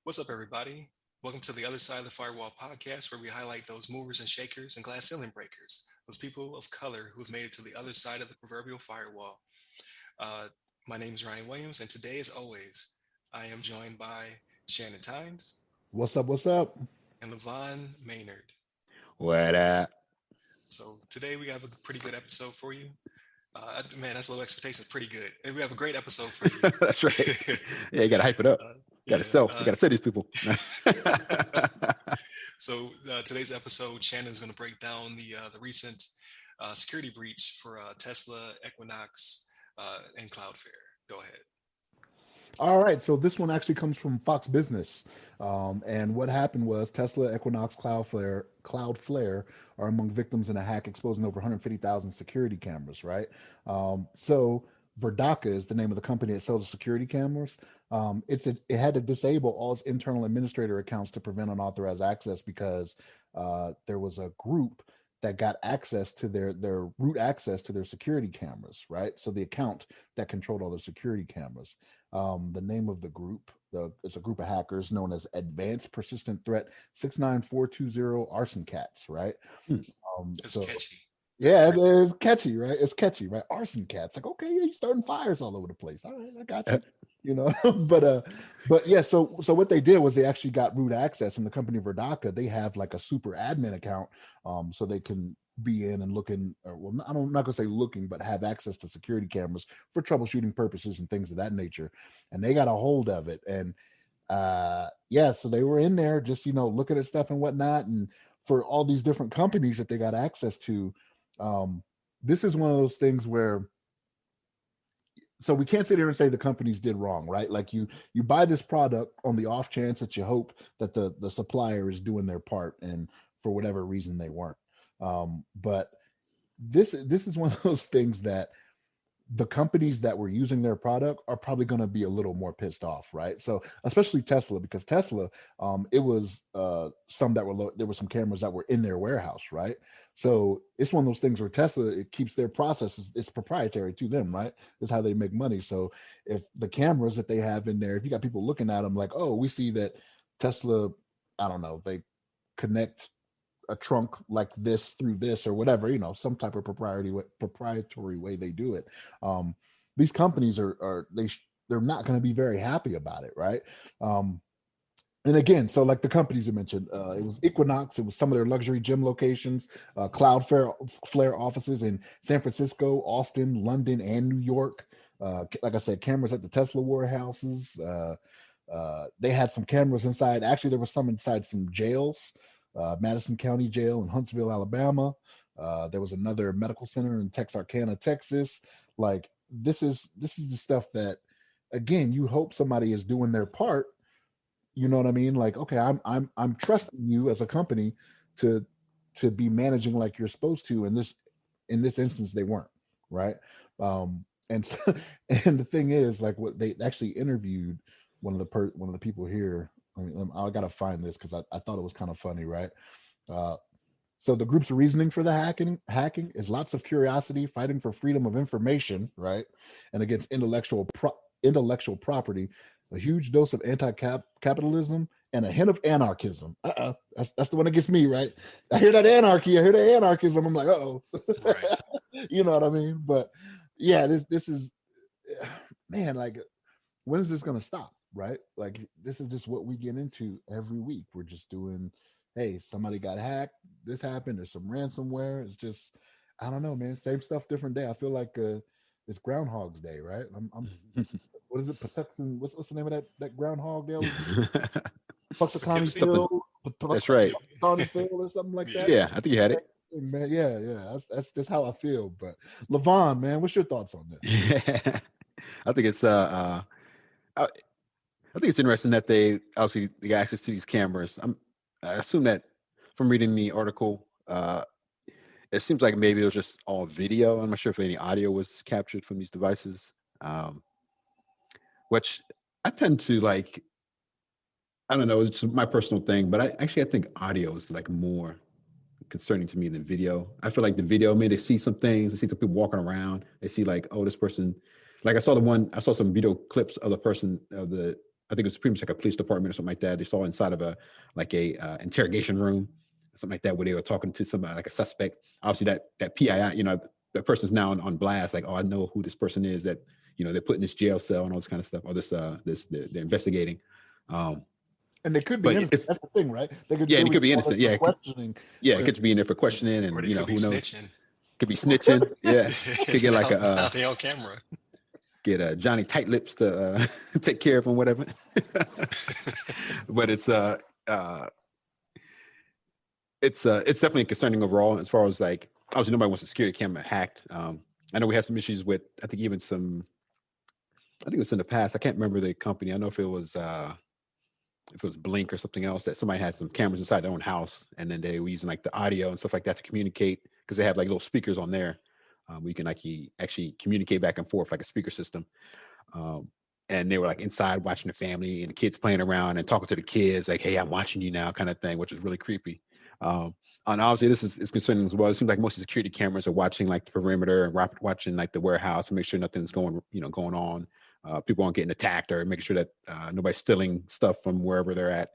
What's up, everybody? Welcome to the Other Side of the Firewall podcast, where we highlight those movers and shakers and glass ceiling breakers, those people of color who've made it to the other side of the proverbial firewall. Uh, my name is Ryan Williams, and today, as always, I am joined by Shannon Tynes What's up? What's up? and Levon Maynard. What So, today we have a pretty good episode for you. Man, that's low expectations, pretty good. And we have a great episode for you. That's right. Yeah, you gotta hype it up. uh, Gotta yeah. sell. You gotta sell these people. So today's episode, Shannon's going to break down the recent security breach for Tesla, Equinox, and Cloudflare. Go ahead. All right. So this one actually comes from Fox Business. And what happened was Tesla, Equinox, Cloudflare are among victims in a hack exposing over 150,000 security cameras, right? So Verdaka is the name of the company that sells the security cameras. It had to disable all its internal administrator accounts to prevent unauthorized access because there was a group that got access to their root access to their security cameras, right? So the account that controlled all the security cameras. The name of the group, it's a group of hackers known as Advanced Persistent Threat 69420 Arson Cats, right? Hmm. It's So catchy. yeah, it's catchy, right? It's catchy, right? Arson Cats, like okay, yeah, you're starting fires all over the place. All right, I got you. You know, but yeah. So what they did was they actually got root access, and the company Verdaka, they have like a super admin account, so they can be in and looking. Well, I'm not gonna say looking, but have access to security cameras for troubleshooting purposes and things of that nature. And they got a hold of it, and yeah, so they were in there just looking at stuff and whatnot, and for all these different companies that they got access to. This is one of those things where so we can't sit here and say the companies did wrong, right? Like you buy this product on the off chance that you hope that the supplier is doing their part, and for whatever reason they weren't. But this is one of those things that the companies that were using their product are probably going to be a little more pissed off, right? So especially Tesla, because Tesla, it was some that were there were some cameras that were in their warehouse, right? So it's one of those things where Tesla, it keeps their processes, it's proprietary to them, right? It's how they make money. So if the cameras that they have in there, if you got people looking at them like, oh, we see that Tesla, I don't know, they connect a trunk like this through this or whatever, some type of proprietary way they do it. These companies they're not going to be very happy about it, right? And again, so like the companies you mentioned, it was Equinox, it was some of their luxury gym locations, Flare offices in San Francisco, Austin, London, and New York. Like I said, cameras at the Tesla warehouses. They had some cameras inside. Actually, there was some inside some jails. Madison County Jail in Huntsville, Alabama. There was another medical center in Texarkana, Texas. Like this is the stuff that, again, you hope somebody is doing their part. You know what I mean? Like, okay, I'm trusting you as a company to be managing like you're supposed to. And in this instance, they weren't, right? And so, and the thing is, like, what they actually interviewed one of the people here. I gotta find this because I thought it was kind of funny, right? So the group's reasoning for the hacking is lots of curiosity, fighting for freedom of information, right, and against intellectual property, a huge dose of anti-capitalism, and a hint of anarchism. That's the one that gets me, right? I hear that anarchy, I hear the anarchism. I'm like, oh, Right. you know what I mean? But yeah, this is, man, like, when is this gonna stop? Right? Like this is just what we get into every week. We're just doing, hey, somebody got hacked, this happened, there's some ransomware. It's just, I don't know, man. Same stuff, different day. I feel like it's Groundhog's Day, right? I'm what is it? Patuxent, what's the name of that groundhog there? Puxacani Poughkeepsie? Phil, That's right. Puxacani Phil or something like Yeah. that. Yeah, I think you had it. Man, yeah. That's how I feel. But Levon, man, what's your thoughts on this? Yeah. I think it's I think it's interesting that they got access to these cameras. I assume that from reading the article, it seems like maybe it was just all video. I'm not sure if any audio was captured from these devices, which I tend to like. I don't know. It's just my personal thing, but I think audio is like more concerning to me than video. I feel like the video, maybe they see some things, they see some people walking around, they see like, oh, this person. Like I saw some video clips of the person of the I think it was pretty much like a police department or something like that. They saw inside of a interrogation room, something like that, where they were talking to somebody like a suspect. Obviously, that PII, that person's now on blast. Like, oh, I know who this person is that they're putting this jail cell and all this kind of stuff. Or they're investigating. And they could be But innocent. That's the thing, right? They could yeah, and it literally could be call innocent. it for Yeah, questioning. it could be in there for questioning, Or and they could be who knows? snitching. Could be snitching. Yeah, could get like now they on camera. get Johnny Tight Lips to take care of him, whatever. But it's definitely concerning overall as far as like obviously nobody wants a security camera hacked. I know we had some issues with I think it was in the past. I can't remember the company. I know if it was Blink or something else that somebody had some cameras inside their own house and then they were using like the audio and stuff like that to communicate because they have like little speakers on there. Where you can actually communicate back and forth like a speaker system. And they were like inside watching the family and the kids playing around and talking to the kids like, hey, I'm watching you now kind of thing, which is really creepy. And obviously this is concerning as well. It seems like most of the security cameras are watching like the perimeter and watching like the warehouse and make sure nothing's going on. People aren't getting attacked or making sure that nobody's stealing stuff from wherever they're at.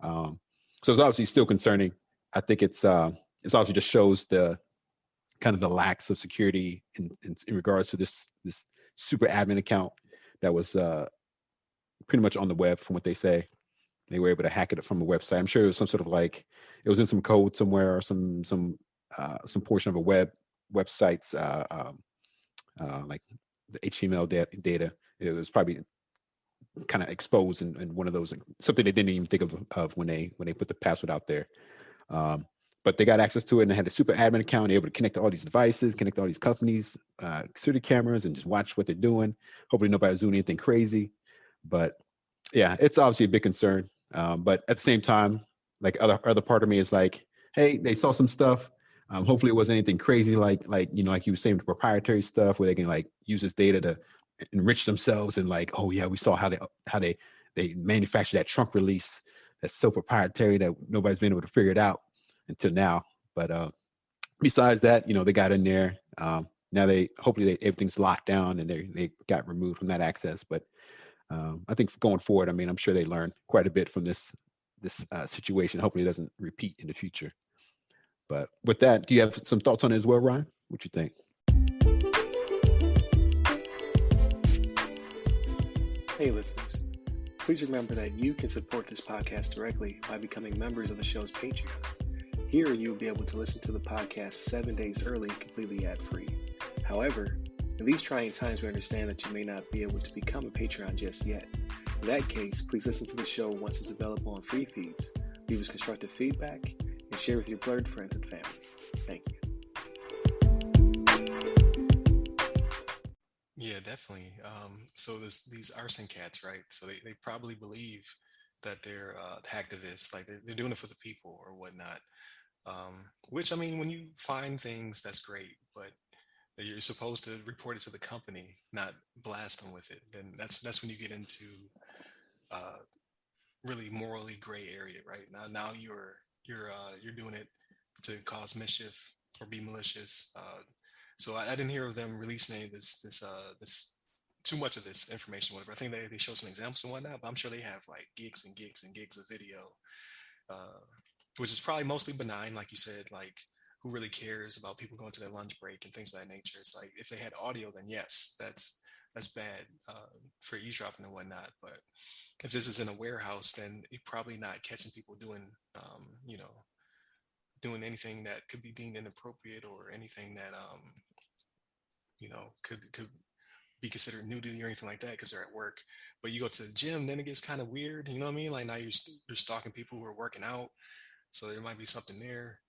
So it's obviously still concerning. I think it's obviously just shows the kind of the lacks of security in regards to this super admin account that was pretty much on the web from what they say. They were able to hack it from a website. I'm sure it was some sort of like it was in some code somewhere or some portion of a website's like the HTML data. It was probably kind of exposed in one of those something they didn't even think of when they put the password out there. But they got access to it and they had a super admin account, able to connect to all these devices, connect to all these companies, security cameras, and just watch what they're doing. Hopefully nobody's doing anything crazy. But yeah, it's obviously a big concern. But at the same time, like other part of me is like, hey, they saw some stuff. Hopefully it wasn't anything crazy like you were saying, the proprietary stuff where they can like use this data to enrich themselves and like, oh yeah, we saw how they manufactured that trunk release that's so proprietary that nobody's been able to figure it out until now. But besides that, they got in there. Now everything's locked down and they got removed from that access. But I think going forward, I mean, I'm sure they learned quite a bit from this situation. Hopefully it doesn't repeat in the future. But with that, do you have some thoughts on it as well, Ryan? What you think? Hey listeners, please remember that you can support this podcast directly by becoming members of the show's Patreon. Here you'll be able to listen to the podcast 7 days early, completely ad-free. However, in these trying times, we understand that you may not be able to become a Patreon just yet. In that case, please listen to the show once it's available on free feeds, leave us constructive feedback, and share with your blurred friends and family. Thank you. Yeah, definitely. So these arson cats, right? So they probably believe that they're hacktivists, like they're doing it for the people or whatnot. Which, I mean, when you find things, that's great, but you're supposed to report it to the company, not blast them with it. Then that's when you get into really morally gray area, right? Now you're doing it to cause mischief or be malicious. So I didn't hear of them releasing any of this too much of this information, whatever. I think they show some examples and whatnot, but I'm sure they have like gigs and gigs and gigs of video, which is probably mostly benign, like you said, like who really cares about people going to their lunch break and things of that nature. It's like if they had audio, then yes, that's bad for eavesdropping and whatnot. But if this is in a warehouse, then you're probably not catching people doing, doing anything that could be deemed inappropriate or anything that, could be considered nudity or anything like that because they're at work. But you go to the gym, then it gets kind of weird. You know what I mean? Like now you're stalking people who are working out, so there might be something there.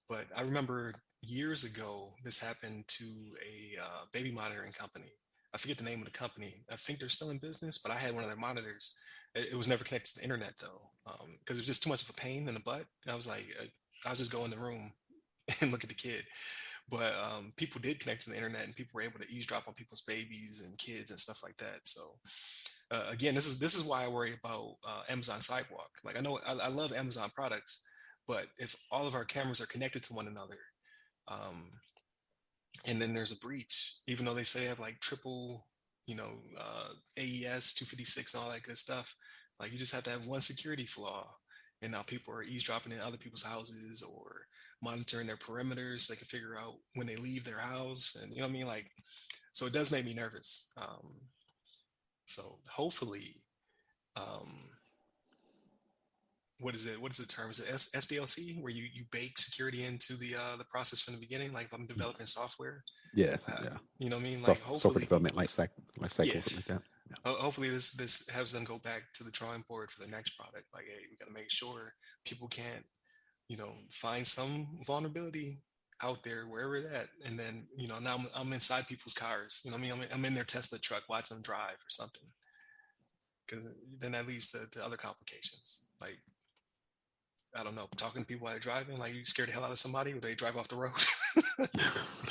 But I remember years ago, this happened to a baby monitoring company. I forget the name of the company. I think they're still in business, but I had one of their monitors. It was never connected to the internet though, because it was just too much of a pain in the butt. And I was like, I'll just go in the room and look at the kid. But people did connect to the internet, and people were able to eavesdrop on people's babies and kids and stuff like that. So again, this is why I worry about Amazon Sidewalk. Like I love Amazon products, but if all of our cameras are connected to one another, and then there's a breach, even though they say they have like triple AES 256 and all that good stuff. Like you just have to have one security flaw, and now people are eavesdropping in other people's houses or monitoring their perimeters so they can figure out when they leave their house, and you know what I mean. Like, so it does make me nervous. So hopefully, um, what is it? What is the term? Is it SDLC where you bake security into the process from the beginning? Like if I'm developing software, Yes, uh, yeah. you know what I mean? Like Software hopefully, development life yeah. cycle, something like that. Yeah. Hopefully this helps them go back to the drawing board for the next product. Like, hey, we got to make sure people can't, find some vulnerability out there wherever it at, and then now I'm inside people's cars. You know what I mean? I'm in their Tesla truck watching them drive or something, because then that leads to other complications. Like, I don't know, talking to people while they're driving, like you scare the hell out of somebody when they drive off the road.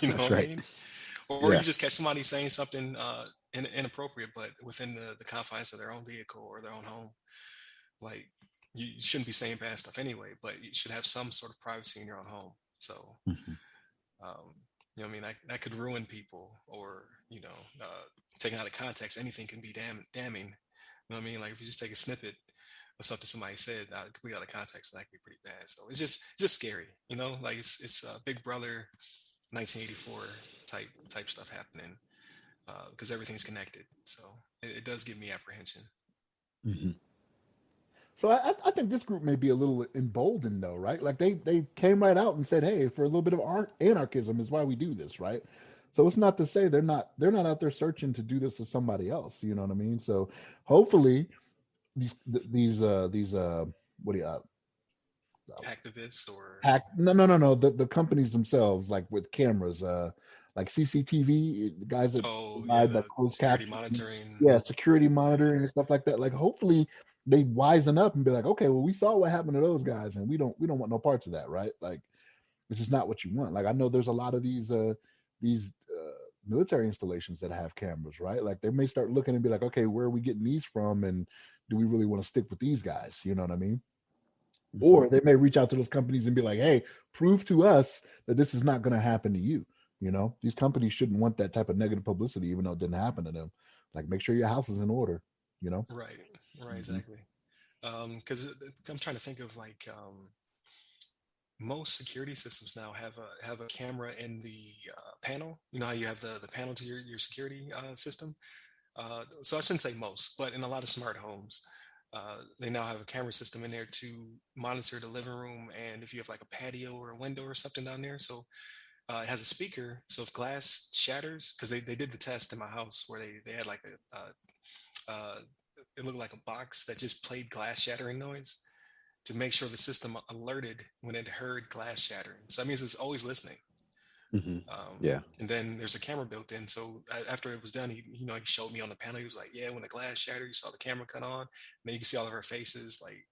You know That's what I right. mean? Or Yeah. you just catch somebody saying something inappropriate, but within the confines of their own vehicle or their own home. Like you shouldn't be saying bad stuff anyway, but you should have some sort of privacy in your own home. So, Mhm. um, I mean, that could ruin people, or taken out of context, anything can be damning. You know what I mean? Like if you just take a snippet of something somebody said completely out of context, that could be pretty bad. So it's just scary. Like it's Big Brother 1984 type stuff happening, because everything's connected. So it does give me apprehension. Mhm. So I think this group may be a little emboldened though, right? Like they came right out and said, "Hey, for a little bit of anarchism is why we do this," right? So it's not to say they're not out there searching to do this to somebody else. You know what I mean? So hopefully these what do you Activists or hack no the companies themselves, like with cameras, like CCTV, the guys that oh yeah, provide that the closed security caption, monitoring. yeah, security Yeah, monitoring and stuff like that. Like hopefully they wisen up and be like, okay, well, we saw what happened to those guys and we don't want no parts of that, right? Like it's just not what you want. Like I know there's a lot of these military installations that have cameras, right? Like they may start looking and be like, okay, where are we getting these from, and do we really want to stick with these guys? You know what I mean? Mhm. Or they may reach out to those companies and be like, hey, prove to us that this is not going to happen to you. These companies shouldn't want that type of negative publicity, even though it didn't happen to them. Like, make sure your house is in order, you know? right, right, Mhm. exactly. Because I'm trying to think of like most security systems now have a camera in the panel. You know how you have the panel to your security system. So I shouldn't say most, but in a lot of smart homes, they now have a camera system in there to monitor the living room, and if you have like a patio or a window or something down there. So it has a speaker, so if glass shatters, because they did the test in my house where they had like it looked like a box that just played glass shattering noise to make sure the system alerted when it heard glass shattering. So that means it's always listening. Mhm. Yeah. And then there's a camera built in. So after it was done, he showed me on the panel. He was like, "Yeah, when the glass shattered, you saw the camera cut on. And then you can see all of our faces." Like,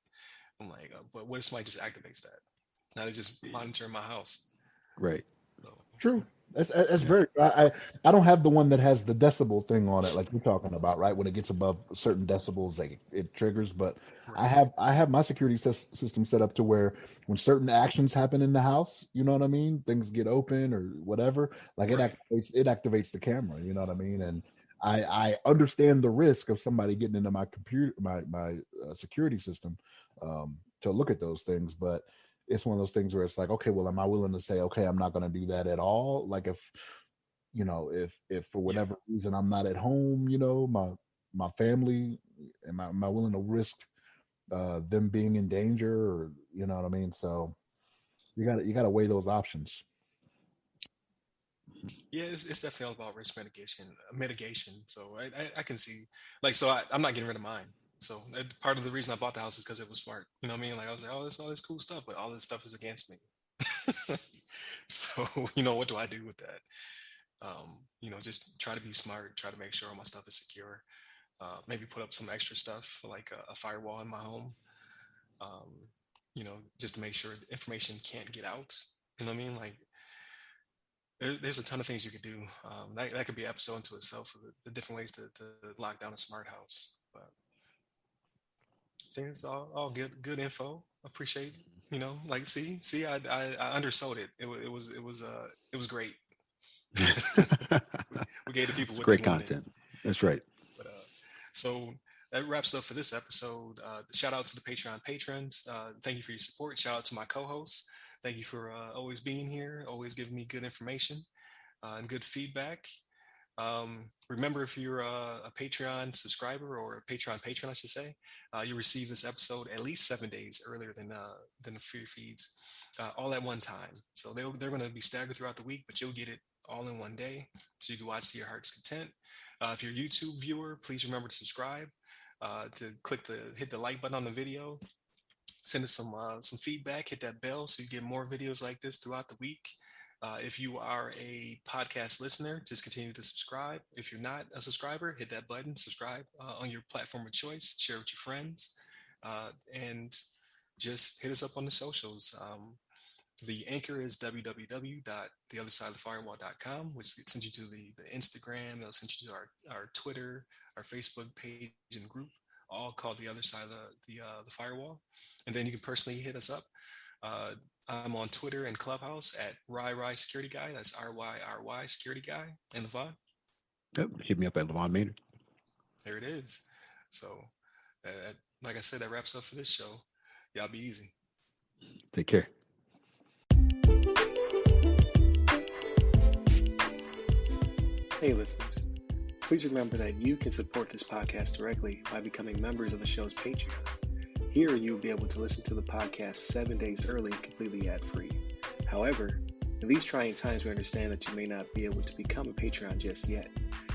I'm like, "But what if somebody just activates that? Now they just monitoring my house." Right. So, True. That's Yeah. very. I don't have the one that has the decibel thing on it, like you're talking about, right? When it gets above certain decibels, like it triggers. But I right, have I have my security system set up to where when certain actions happen in the house, you know what I mean? Things get open or whatever, like right, it activates the camera. You know what I mean? And I understand the risk of somebody getting into my computer, my security system, to look at those things, but it's one of those things where it's like, okay, well, am I willing to say, okay, I'm not going to do that at all? Like if for yeah, whatever reason I'm not at home, my family, am I willing to risk them being in danger, or you know what I mean? So you gotta weigh those options. yeah. It's definitely all about risk mitigation. So I can see, like, so I'm not getting rid of mine. So part of the reason I bought the house is because it was smart. You know what I mean? Like I was like, oh, this all this cool stuff, but all this stuff is against me. So what do I do with that? Just try to be smart, try to make sure all my stuff is secure. Maybe put up some extra stuff like a firewall in my home, um, just to make sure the information can't get out. You know what I mean? Like there's a ton of things you could do. That could be an episode into itself of the different ways to lock down a smart house. But I think it's all good info. Appreciate, like see, I undersold it. It was great. we, we gave the people It's what they great wanted. content. That's right. But so that wraps it up for this episode. Shout out to the Patreon patrons. Thank you for your support. Shout out to my co-hosts. Thank you for always being here, always giving me good information and good feedback. Remember, if you're a Patreon subscriber or a Patreon patron, I should say, you receive this episode at least 7 days earlier than the free feeds, all at one time. So they're going to be staggered throughout the week, but you'll get it all in one day, so you can watch to your heart's content. If you're a YouTube viewer, please remember to subscribe, to hit the like button on the video, send us some feedback, hit that bell so you get more videos like this throughout the week. If you are a podcast listener, just continue to subscribe. If you're not a subscriber, hit that button, subscribe on your platform of choice, share with your friends, and just hit us up on the socials. The anchor is www.theothersideofthefirewall.com, which sends you to the Instagram. They'll send you to our Twitter, our Facebook page and group, all called The Other Side of the Firewall. And then you can personally hit us up. I'm on Twitter and Clubhouse at RyRy Security Guy. That's RYRY Security Guy. And Levon? Yep. Hit me up at Levon Maynard. There it is. So, like I said, that wraps up for this show. Y'all be easy. Take care. Hey listeners, please remember that you can support this podcast directly by becoming members of the show's Patreon. Here you'll be able to listen to the podcast 7 days early, completely ad-free. However, in these trying times, we understand that you may not be able to become a Patreon just yet.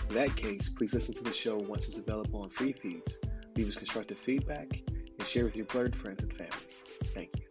In that case, please listen to the show once it's available on free feeds, leave us constructive feedback, and share with your blurred friends and family. Thank you.